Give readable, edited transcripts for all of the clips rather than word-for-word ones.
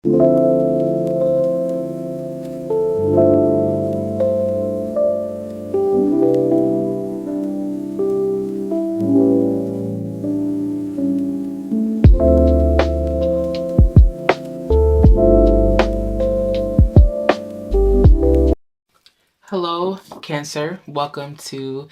Hello, Cancer. Welcome to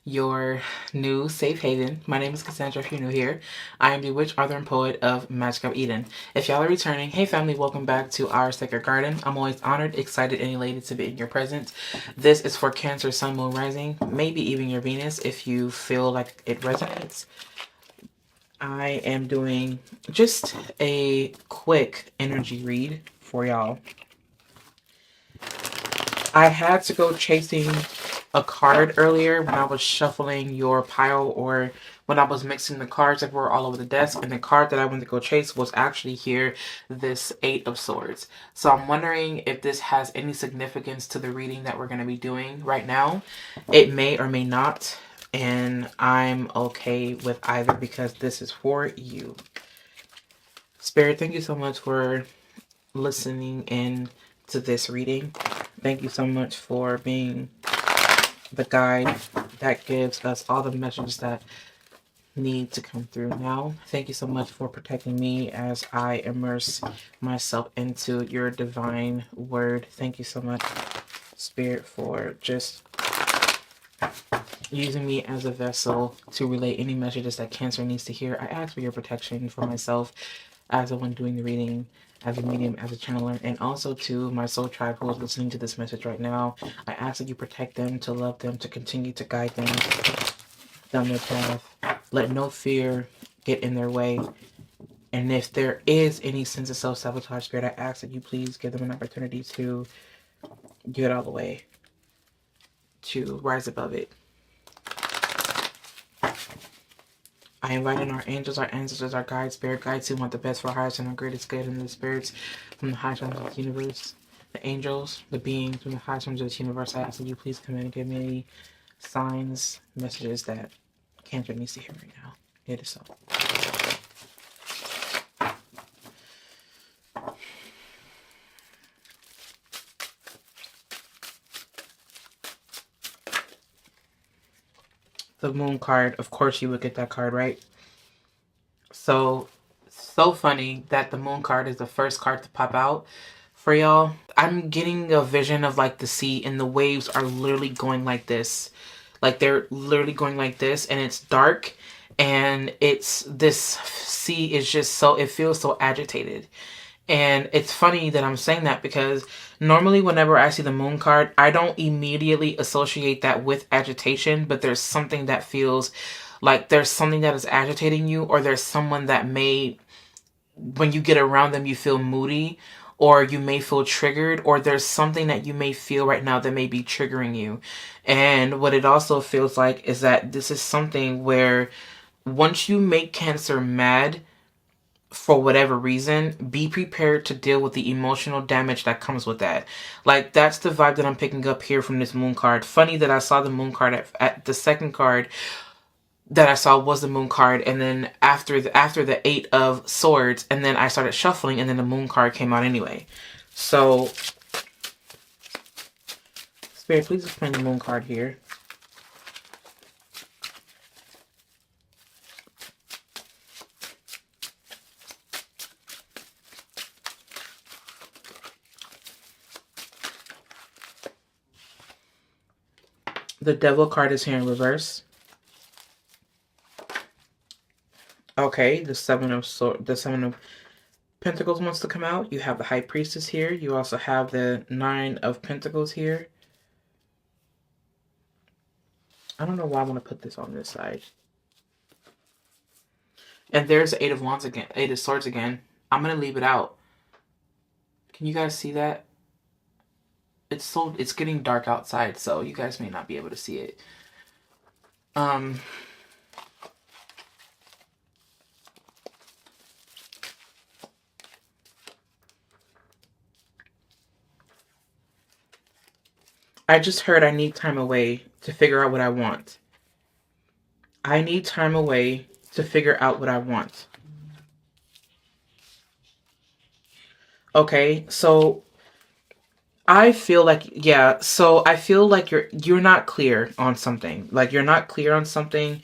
your new safe haven. My name is Cassandra if you're new here. I am the witch, author, and poet of Magic of Eden. If y'all are returning, hey family, welcome back to our sacred garden. I'm always honored, excited, and elated to be in your presence. This is for Cancer, Sun, Moon, Rising, maybe even your Venus if you feel like it resonates. I am doing just a quick energy read for y'all. I had to go chasing a card earlier when I was shuffling your pile, or when I was mixing the cards that were all over the desk, and the card that I went to go chase was actually here, this Eight of Swords. So I'm wondering if this has any significance to the reading that we're going to be doing right now. It may or may not, and I'm okay with either because this is for you. Spirit, thank you so much for listening in to this reading. Thank you so much for being the guide that gives us all the messages that need to come through now. Thank you so much for protecting me as I immerse myself into your divine word. Thank you so much, Spirit, for just using me as a vessel to relay any messages that Cancer needs to hear. I ask for your protection for myself as the one doing the reading, as a medium, as a channeler, and also to my soul tribe who is listening to this message right now. I ask that you protect them, to love them, to continue to guide them down their path. Let no fear get in their way. And if there is any sense of self-sabotage, Spirit, I ask that you please give them an opportunity to get out of the way, to rise above it. I invite in our angels, our ancestors, our guides, spirit guides who want the best for our highest and our greatest good, and the spirits from the highest realms of the universe, the angels, the beings from the highest realms of the universe. I ask that you please come in and give me any signs, messages that Cancer needs to hear right now. It is so. The moon card, of course you would get that card, right? So funny that the moon card is the first card to pop out for y'all. I'm getting a vision of like the sea, and the waves are literally going like this. Like they're literally going like this, and it's dark, and this sea is just so, it feels so agitated. And it's funny that I'm saying that because normally whenever I see the moon card, I don't immediately associate that with agitation, but there's something that feels like there's something that is agitating you, or there's someone that may, when you get around them, you feel moody, or you may feel triggered, or there's something that you may feel right now that may be triggering you. And what it also feels like is that this is something where once you make Cancer mad, for whatever reason, be prepared to deal with the emotional damage that comes with that. Like, that's the vibe that I'm picking up here from this moon card. Funny that I saw the moon card at the second card that I saw was the moon card, and then after the Eight of Swords, and then I started shuffling, and then the moon card came out anyway. So, Spirit, please explain the moon card here. The Devil card is here in reverse. Okay, the Seven of Pentacles wants to come out. You have the High Priestess here. You also have the Nine of Pentacles here. I don't know why I want to put this on this side. And there's the Eight of Wands again, Eight of Swords again. I'm gonna leave it out. Can you guys see that? It's getting dark outside, so you guys may not be able to see it. I just heard I need time away to figure out what I want. I need time away to figure out what I want. Okay, so I feel like, yeah, so I feel like you're not clear on something. Like you're not clear on something.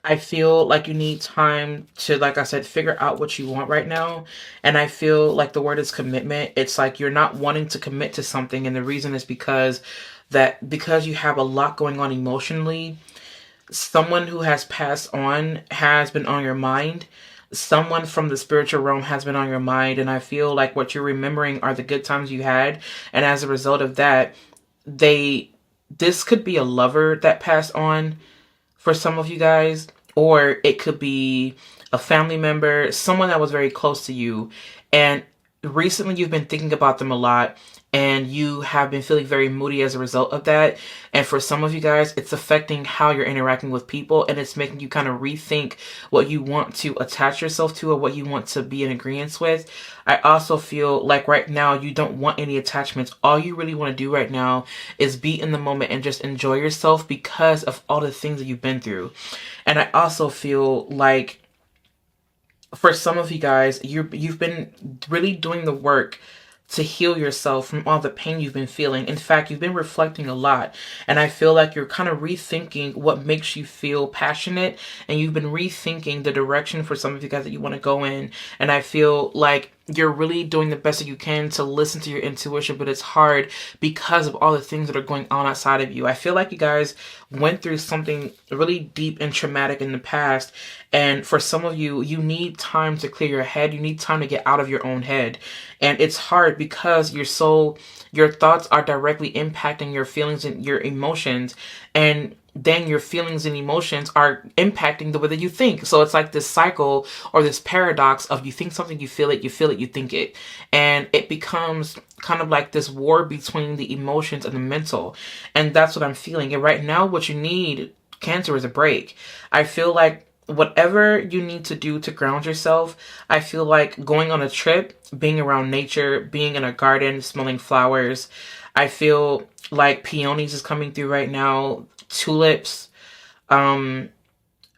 I feel like you need time to, like I said, figure out what you want right now. And I feel like the word is commitment. It's like you're not wanting to commit to something, and the reason is because you have a lot going on emotionally. Someone who has passed on has been on your mind. Someone from the spiritual realm has been on your mind, and I feel like what you're remembering are the good times you had, and as a result of that, they this could be a lover that passed on for some of you guys, or it could be a family member, someone that was very close to you, and recently you've been thinking about them a lot, and you have been feeling very moody as a result of that. And for some of you guys, it's affecting how you're interacting with people, and it's making you kind of rethink what you want to attach yourself to or what you want to be in agreement with. I also feel like right now you don't want any attachments. All you really want to do right now is be in the moment and just enjoy yourself because of all the things that you've been through. And I also feel like for some of you guys, you've been really doing the work to heal yourself from all the pain you've been feeling. In fact, you've been reflecting a lot, and I feel like you're kind of rethinking what makes you feel passionate, and you've been rethinking the direction for some of you guys that you want to go in. And I feel like you're really doing the best that you can to listen to your intuition, but it's hard because of all the things that are going on outside of you. I feel like you guys went through something really deep and traumatic in the past, and for some of you, you need time to clear your head. You need time to get out of your own head. And it's hard because your thoughts are directly impacting your feelings and your emotions, and then your feelings and emotions are impacting the way that you think. So it's like this cycle or this paradox of you think something, you feel it, you feel it, you think it. And it becomes kind of like this war between the emotions and the mental. And that's what I'm feeling. And right now, what you need, Cancer, is a break. I feel like whatever you need to do to ground yourself, I feel like going on a trip, being around nature, being in a garden, smelling flowers. I feel like peonies is coming through right now, tulips. Um,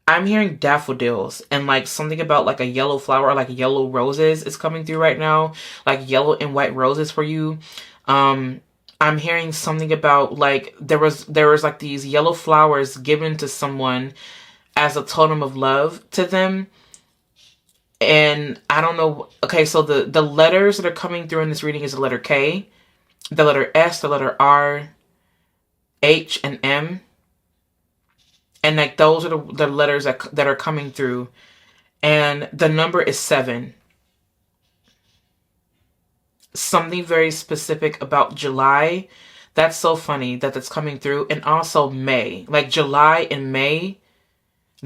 I'm hearing daffodils and like something about like a yellow flower or like yellow roses is coming through right now, like yellow and white roses for you. Um, I'm hearing something about like there was like these yellow flowers given to someone as a totem of love to them. And I don't know. Okay, so the letters that are coming through in this reading is the letter K, the letter S, the letter R, H, and M. And like those are the letters that are coming through. And the number is 7. Something very specific about July. That's so funny that that's coming through. And also May. Like July and May.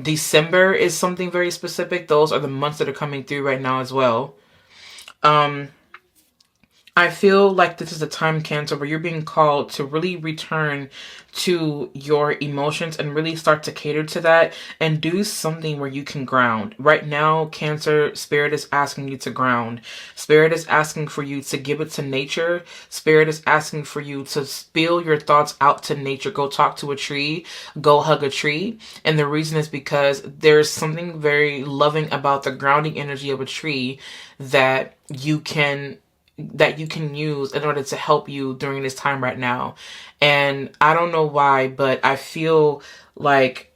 December is something very specific. Those are the months that are coming through right now as well. I feel like this is a time, Cancer, where you're being called to really return to your emotions and really start to cater to that and do something where you can ground. Right now, Cancer, Spirit is asking you to ground. Spirit is asking for you to give it to nature. Spirit is asking for you to spill your thoughts out to nature. Go talk to a tree. Go hug a tree. And the reason is because there's something very loving about the grounding energy of a tree that you can use in order to help you during this time right now. And I don't know why, but I feel like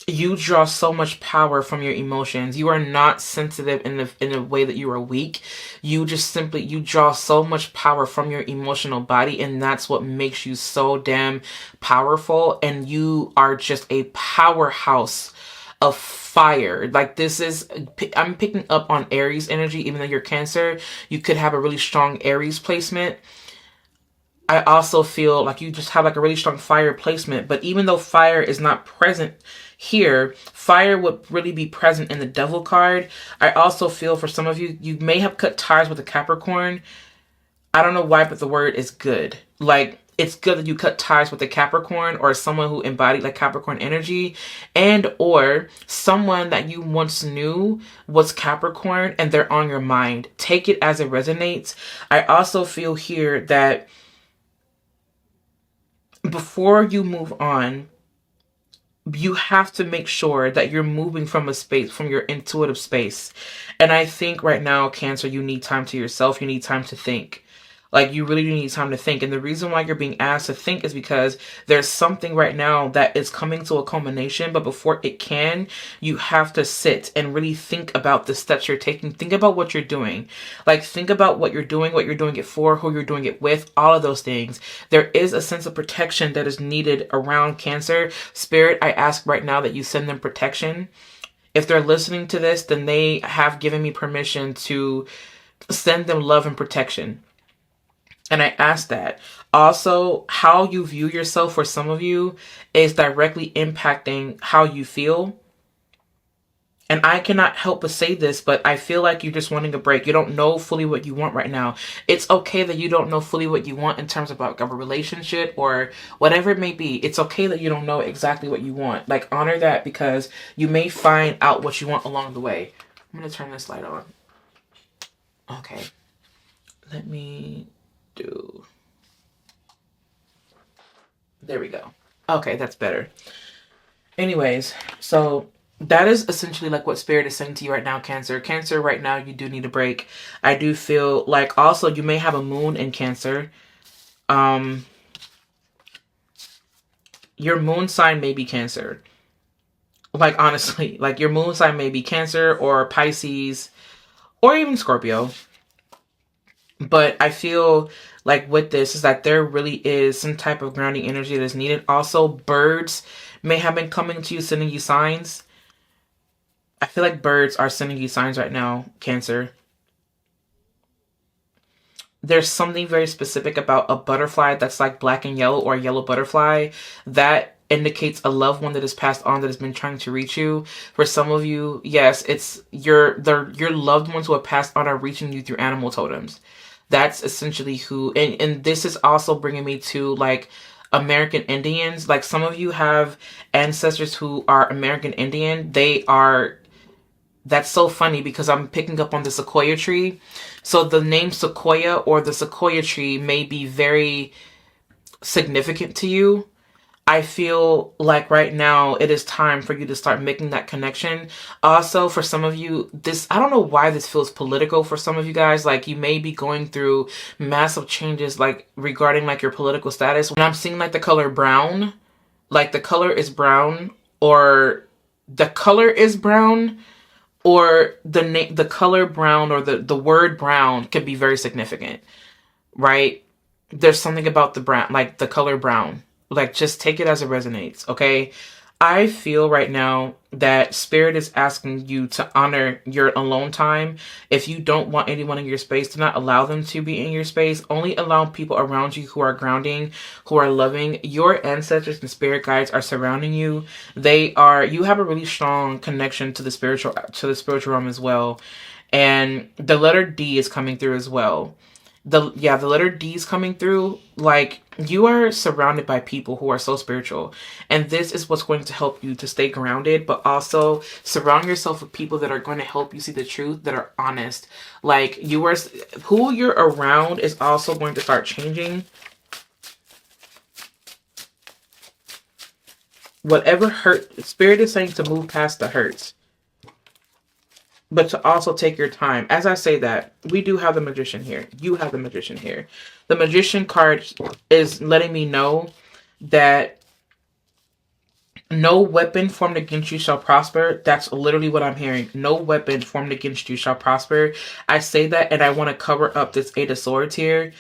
you draw so much power from your emotions. You are not sensitive in the way that you are weak. You draw so much power from your emotional body, and that's what makes you so damn powerful. And you are just a powerhouse of fire. Like I'm picking up on Aries energy. Even though you're Cancer, you could have a really strong Aries placement. I also feel like you just have like a really strong fire placement. But even though fire is not present here, fire would really be present in the Devil card. I also feel for some of you, you may have cut ties with a Capricorn. I don't know why, but the word is good. Like, it's good that you cut ties with a Capricorn or someone who embodied like Capricorn energy, and or someone that you once knew was Capricorn and they're on your mind. Take it as it resonates. I also feel here that before you move on, you have to make sure that you're moving from a space, from your intuitive space. And I think right now, Cancer, you need time to yourself. You need time to think. Like, you really do need time to think. And the reason why you're being asked to think is because there's something right now that is coming to a culmination. But before it can, you have to sit and really think about the steps you're taking. Think about what you're doing. Like, think about what you're doing it for, who you're doing it with, all of those things. There is a sense of protection that is needed around Cancer. Spirit, I ask right now that you send them protection. If they're listening to this, then they have given me permission to send them love and protection. And I ask that. Also, how you view yourself for some of you is directly impacting how you feel. And I cannot help but say this, but I feel like you're just wanting a break. You don't know fully what you want right now. It's okay that you don't know fully what you want in terms of like a relationship or whatever it may be. It's okay that you don't know exactly what you want. Like, honor that, because you may find out what you want along the way. I'm going to turn this light on. Okay. Let me do... There we go. Okay, that's better. Anyways, so that is essentially like what Spirit is saying to you right now, Cancer. Cancer, right now, you do need a break. I do feel like also you may have a moon in Cancer. Your moon sign may be Cancer. Like, honestly, like your moon sign may be Cancer or Pisces or even Scorpio. But I feel like with this is that there really is some type of grounding energy that is needed. Also, birds may have been coming to you, sending you signs. I feel like birds are sending you signs right now, Cancer. There's something very specific about a butterfly that's like black and yellow, or a yellow butterfly that indicates a loved one that is passed on that has been trying to reach you. For some of you, yes, it's your loved ones who have passed on are reaching you through animal totems. That's essentially who, and this is also bringing me to like American Indians. Like, some of you have ancestors who are American Indian. That's so funny because I'm picking up on the sequoia tree. So the name sequoia or the sequoia tree may be very significant to you. I feel like right now it is time for you to start making that connection. Also, for some of you, I don't know why this feels political for some of you guys. Like, you may be going through massive changes, like regarding like your political status. When I'm seeing like the color brown, like the color is brown, or the color is brown, or the color brown, or the word brown can be very significant, right? There's something about the brown, like the color brown. Like, just take it as it resonates, okay? I feel right now that Spirit is asking you to honor your alone time. If you don't want anyone in your space, do not allow them to be in your space. Only allow people around you who are grounding, who are loving. Your ancestors and spirit guides are surrounding you. You have a really strong connection to the spiritual realm as well. And the letter D is coming through as well. The letter D is coming through. Like, you are surrounded by people who are so spiritual, and this is what's going to help you to stay grounded, but also surround yourself with people that are going to help you see the truth, that are honest. Like, who you're around is also going to start changing. Whatever hurt, Spirit is saying to move past the hurts, but to also take your time. As I say that, we do have the Magician here. You have the Magician here. The Magician card is letting me know that no weapon formed against you shall prosper. That's literally what I'm hearing. No weapon formed against you shall prosper. I say that, and I want to cover up this Eight of Swords here.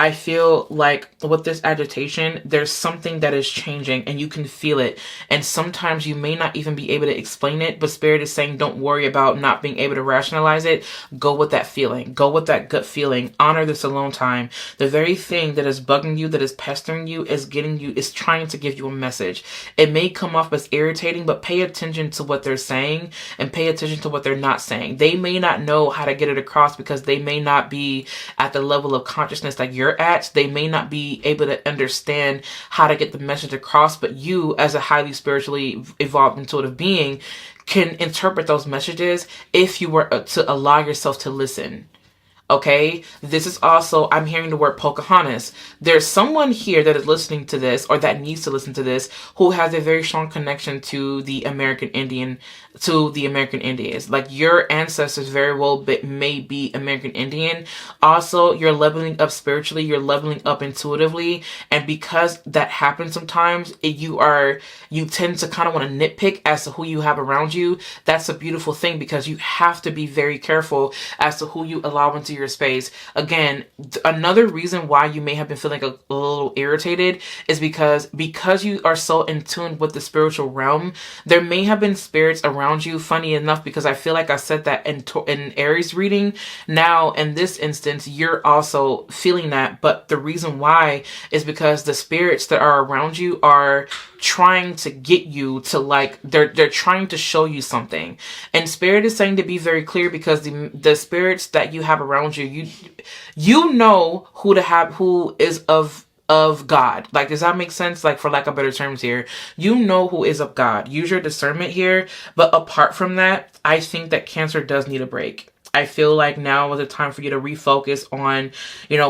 I feel like with this agitation, there's something that is changing, and you can feel it. And sometimes you may not even be able to explain it, but Spirit is saying don't worry about not being able to rationalize it. Go with that feeling. Go with that gut feeling. Honor this alone time. The very thing that is bugging you, that is pestering you, is trying to give you a message. It may come off as irritating, but pay attention to what they're saying and pay attention to what they're not saying. They may not know how to get it across because they may not be at the level of consciousness that you're at. They may not be able to understand how to get the message across, but you, as a highly spiritually evolved intuitive being, can interpret those messages if you were to allow yourself to listen. Okay, this is also, I'm hearing the word Pocahontas. There's someone here that is listening to this or that needs to listen to this who has a very strong connection to the American Indian, to the American Indians. Like your ancestors very well may be American Indian. Also, you're leveling up spiritually, you're leveling up intuitively. And because that happens sometimes, you tend to kind of want to nitpick as to who you have around you. That's a beautiful thing because you have to be very careful as to who you allow into your space. Again, another reason why you may have been feeling a little irritated is because you are so in tune with the spiritual realm, there may have been spirits around you. Funny enough, because I feel like I said that in Aries reading. Now, in this instance, you're also feeling that, but the reason why is because the spirits that are around you are trying to get you to, like, they're trying to show you something. And spirit is saying to be very clear, because the spirits that you have around you, you know who is of God. Like, does that make sense? Like, for lack of better terms here, you know who is of God. Use your discernment here. But apart from that, I think that Cancer does need a break. I feel like now is the time for you to refocus on,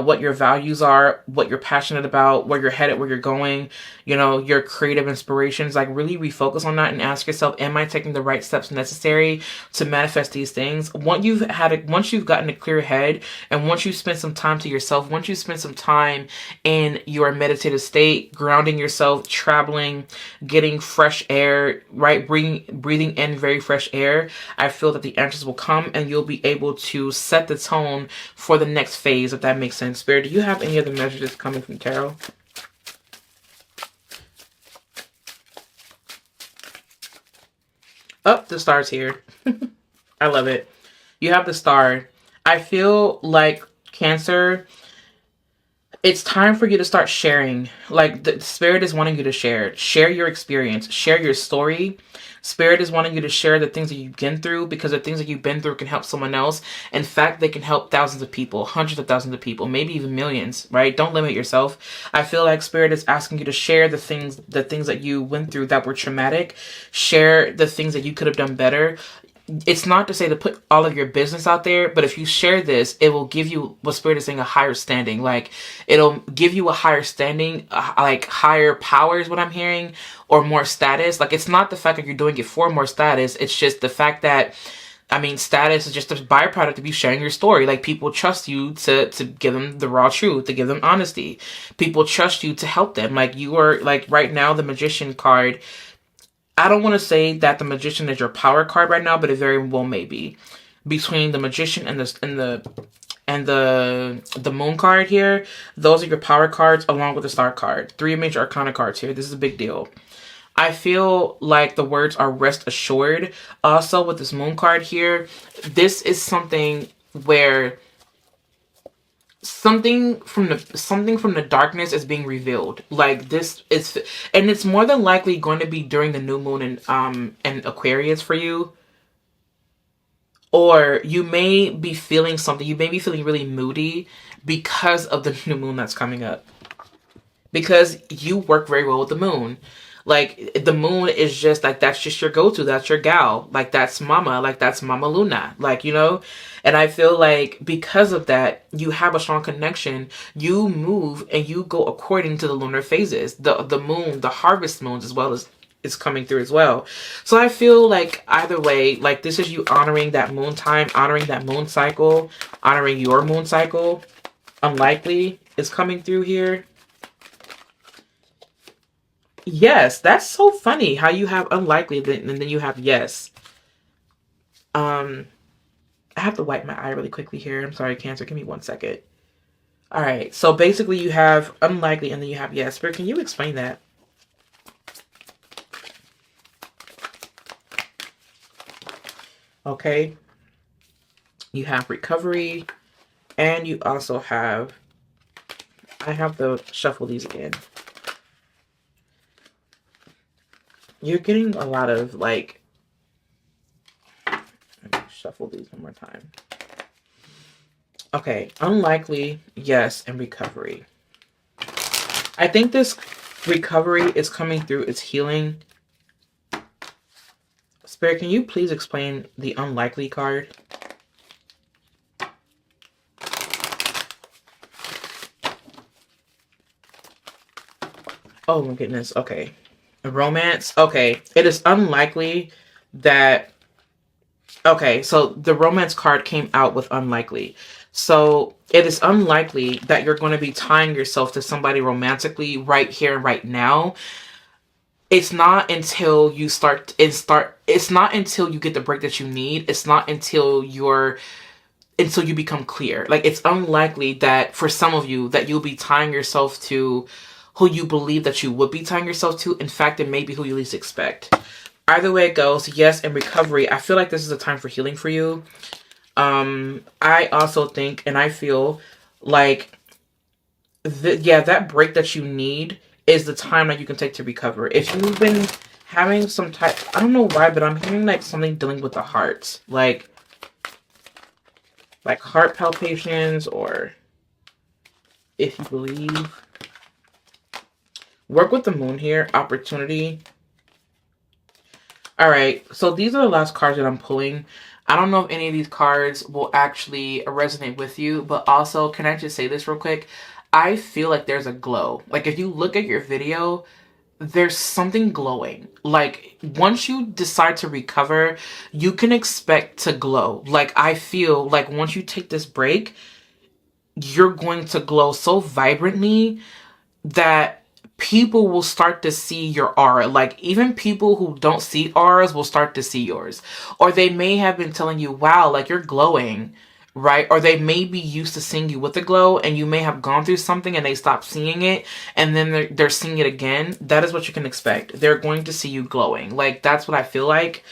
what your values are, what you're passionate about, where you're headed, where you're going, your creative inspirations. Like, really refocus on that and ask yourself, am I taking the right steps necessary to manifest these things? Once you've gotten a clear head, and once you spend some time to yourself, once you spend some time in your meditative state, grounding yourself, traveling, getting fresh air, right? Breathing in very fresh air, I feel that the answers will come and you'll be able to set the tone for the next phase, if that makes sense. Spirit, do you have any other messages coming from tarot? Oh, the star's here. I love it. You have the star. I feel like Cancer, it's time for you to start sharing. Like, the spirit is wanting you to share your experience, share your story. Spirit is wanting you to share the things that you've been through, because the things that you've been through can help someone else. In fact, they can help thousands of people, hundreds of thousands of people, maybe even millions, right? Don't limit yourself. I feel like Spirit is asking you to share the things that you went through that were traumatic. Share the things that you could have done better. It's not to say to put all of your business out there, but if you share this, it will give you, what Spirit is saying, a higher standing. Like, it'll give you a higher standing, like higher power is what I'm hearing, or more status. Like, it's not the fact that you're doing it for more status. It's just the fact that, status is just a byproduct of you sharing your story. Like, people trust you to give them the raw truth, to give them honesty. People trust you to help them. Like, you are, like, right now, the Magician card, I don't want to say that the Magician is your power card right now, but it very well may be. Between the Magician and the Moon card here, those are your power cards along with the Star card. 3 major arcana cards here. This is a big deal. I feel like the words are rest assured. Also, with this Moon card here, this is something where something from the darkness is being revealed. Like, this is, and it's more than likely going to be during the new moon in Aquarius for you. Or you may be feeling something. You may be feeling really moody because of the new moon that's coming up. Because you work very well with the moon. Like, the moon is just like, that's just your go-to. That's your gal. Like, that's mama. Like, that's Mama Luna. Like, And I feel like because of that, you have a strong connection. You move and you go according to the lunar phases. The moon, the harvest moons, as well as is coming through as well. So I feel like either way, like, this is you honoring that moon time, honoring that moon cycle, honoring your moon cycle. Unlikely is coming through here. Yes, that's so funny how you have unlikely and then you have yes. I have to wipe my eye really quickly here. I'm sorry, Cancer. Give me 1 second. All right. So basically you have unlikely and then you have yes. Spirit, can you explain that? Okay. You have recovery and you also have, I have to shuffle these again. You're getting a lot of, like, let me shuffle these one more time. Okay, unlikely, yes, and recovery. I think this recovery is coming through, it's healing. Spirit, can you please explain the unlikely card? Oh my goodness. Okay. Romance. Okay. It is unlikely that. Okay, so the romance card came out with unlikely. So it is unlikely that you're going to be tying yourself to somebody romantically right here and right now. It's not until you it's not until you get the break that you need. It's not until you become clear. Like, it's unlikely that for some of you that you'll be tying yourself to who you believe that you would be tying yourself to. In fact, it may be who you least expect. Either way it goes, yes, in recovery, I feel like this is a time for healing for you. I also think and I feel like that break that you need is the time that you can take to recover. If you've been having some type, I don't know why, but I'm hearing like something dealing with the heart, like heart palpitations, or if you believe, work with the moon here, opportunity. All right, so these are the last cards that I'm pulling. I don't know if any of these cards will actually resonate with you, but also, can I just say this real quick? I feel like there's a glow. Like, if you look at your video, there's something glowing. Like, once you decide to recover, you can expect to glow. Like, I feel like once you take this break, you're going to glow so vibrantly that people will start to see your aura. Like, even people who don't see auras will start to see yours. Or they may have been telling you, wow, like, you're glowing, right? Or they may be used to seeing you with a glow, and you may have gone through something and they stopped seeing it, and then they're seeing it again. That is what you can expect. They're going to see you glowing. Like, that's what I feel like.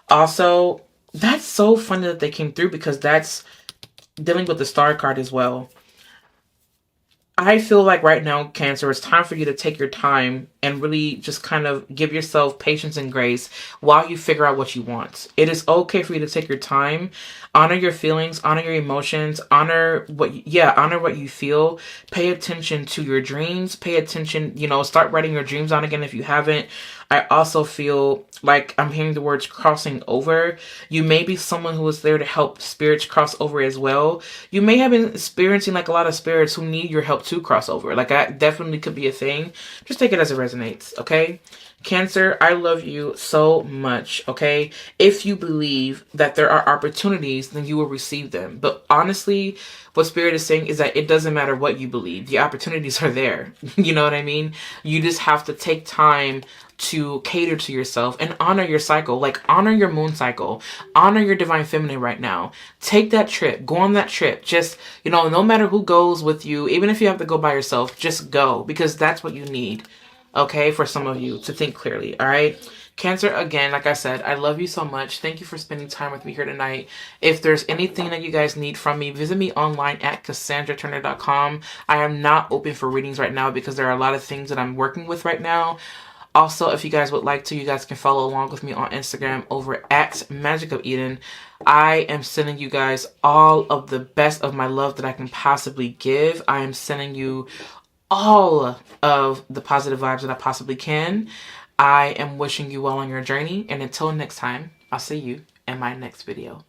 Also, that's so funny that they came through, because that's dealing with the star card as well. I feel like right now, Cancer, it's time for you to take your time and really just kind of give yourself patience and grace while you figure out what you want. It is okay for you to take your time, honor your feelings, honor your emotions, honor what you feel. Pay attention to your dreams. Pay attention, start writing your dreams down again if you haven't. I also feel like I'm hearing the words crossing over. You may be someone who is there to help spirits cross over as well. You may have been experiencing like a lot of spirits who need your help to cross over. Like, that definitely could be a thing. Just take it as it resonates, okay? Cancer, I love you so much, okay? If you believe that there are opportunities, then you will receive them. But honestly, what Spirit is saying is that it doesn't matter what you believe. The opportunities are there. You know what I mean? You just have to take time to cater to yourself and honor your cycle. Like, honor your moon cycle. Honor your divine feminine right now. Take that trip. Go on that trip. Just, no matter who goes with you, even if you have to go by yourself, just go. Because that's what you need. Okay, for some of you to think clearly, all right? Cancer, again, like I said, I love you so much. Thank you for spending time with me here tonight. If there's anything that you guys need from me, visit me online at CassandraTurner.com. I am not open for readings right now because there are a lot of things that I'm working with right now. Also, if you guys would like to, you guys can follow along with me on Instagram over at Magic of Eden. I am sending you guys all of the best of my love that I can possibly give. I am sending you all of the positive vibes that I possibly can. I am wishing you well on your journey, and until next time, I'll see you in my next video.